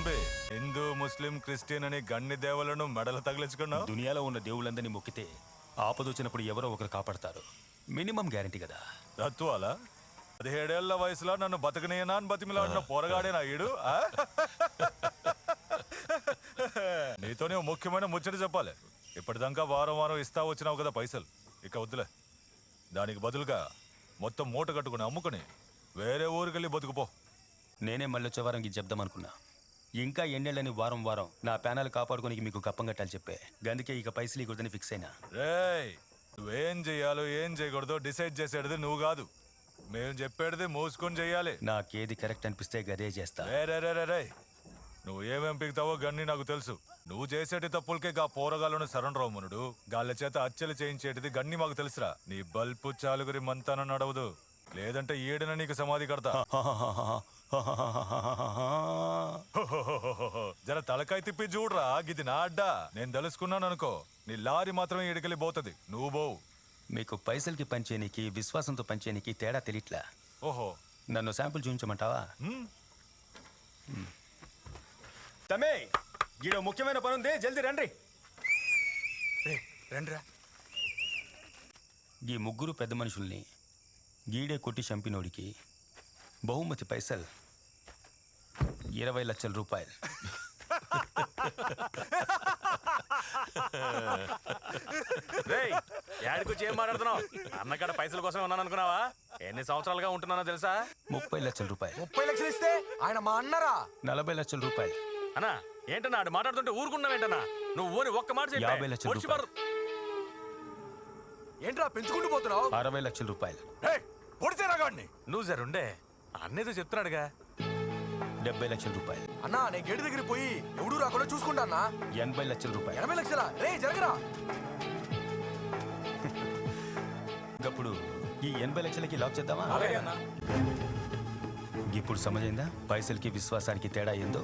తంబి హిందూ ముస్లిం Christian అని గన్ని దేవులను మెడలు తగిలించుకున్నావు. దునియాలో ఉన్న దేవుళ్ళందరినీ మొక్కితే ఆపదొచ్చినప్పుడు ఎవరో ఒకరు కాపాడతారు. మినిమం గ్యారంటీ కదా. తత్వాలా 17 ఏళ్ల వయసులో నన్ను బతకనేనా అని బతిమిలాడిన పోరగాడేనా ఈడు? నీతోనే ముఖ్యమైన ముచ్చట చెప్పాలి. ఇప్పటిదాకా వారం వారం ఇస్తా వచ్చినావు కదా పైసలు, ఇక వద్దులే. దానికి బదులుగా మొత్తం మూట కట్టుకుని అమ్ముకుని వేరే ఊరికెళ్ళి బతుకుపో. నేనే మళ్ళీ వచ్చే వారంకి చెప్దాం అనుకున్నా. ఇంకా ఎన్నెళ్ళని వారం వారం నా ప్యానల్ కాపాడుకోనికి మీకు కప్పం కట్టాలి చెప్పే. గందుకే ఇక పైసలు ఇవ్వదని ఫిక్స్ అయినా. రేయ్, నువ్వేం చెయ్యాలో ఏం చేయకూడదో డిసైడ్ చేసేది నువ్వు కాదు, మేము చెప్పేది మూసుకొని చెయ్యాలి. నాకేది కరెక్ట్ అనిపిస్తే గదే చేస్తా. రే నువ్వు ఏమేం పిగుతావో గన్ని నాకు తెలుసు. నువ్వు చేసేటి తప్పులకే గా పోరగాళ్ళను శరణరామునుడు గాళ్ళ చేత హత్యలు చేయించేటిది గన్ని మాకు తెలుసురా. నీ బల్పు చాలుగురి మంతాన నడవదు, లేదంటే ఏడన నీకు సమాధి కడతా. జర తలకాయ తిప్పి చూడరా, గిది నా అడ్డా. నేను తెలుసుకున్నాను అనుకో, నీ లారీ మాత్రమే ఈడికెళ్ళి పోతుంది, నువ్వు పోవు. మీకు పైసలకి పంచేనికి విశ్వాసంతో పంచేనికి తేడా తెలియట్లా. ఓహో, నన్ను శాంపుల్ చూపించమంటావా? తమే గీడో ముఖ్యమైన పని ఉంది, జల్దీ రండి. రండిరా. ఈ ముగ్గురు పెద్ద మనుషుల్ని గీడే కొట్టి చంపినోడికి బహుమతి పైసలు 20 లక్షల రూపాయలు. యాడికొచ్చి ఏం మాట్లాడుతున్నావు? అన్నకాడ పైసల కోసం ఉన్నాను అనుకున్నావా? ఎన్ని సంవత్సరాలుగా ఉంటున్నానో తెలుసా? 30 లక్షల రూపాయలు. 30 లక్షలు ఇస్తే ఆయన మా అన్నరా? 40 లక్షల రూపాయలు. అన్నా ఏంటన్నా ఆడు మాట్లాడుతుంటే ఊరుకున్నావేంటన్నా? నువ్వు ఊరి ఒక్క మాట 50 లక్షల రూపాయలు. ఏంట్రా పెంచుకుంటూ పోతున్నావు? 60 లక్షల రూపాయలు. పొడితే రాగాడిని. నువ్వు జరుండే అన్నేదో చెప్తున్నాడుగా. 70 లక్షల రూపాయలు. అన్నా నేను గేటు దగ్గర పోయి ఎవడు రాకుండా చూసుకుంటా అన్నా. 80 లక్షల రూపాయలు. 80 లక్షలా? రే జరగరా. ఇప్పుడు ఈ 80 లక్షలకి లాక్ చేద్దామా? అలాగే అన్నా. ఇప్పుడు సమజైందా పైసలకి విశ్వాసానికి తేడా ఏందో?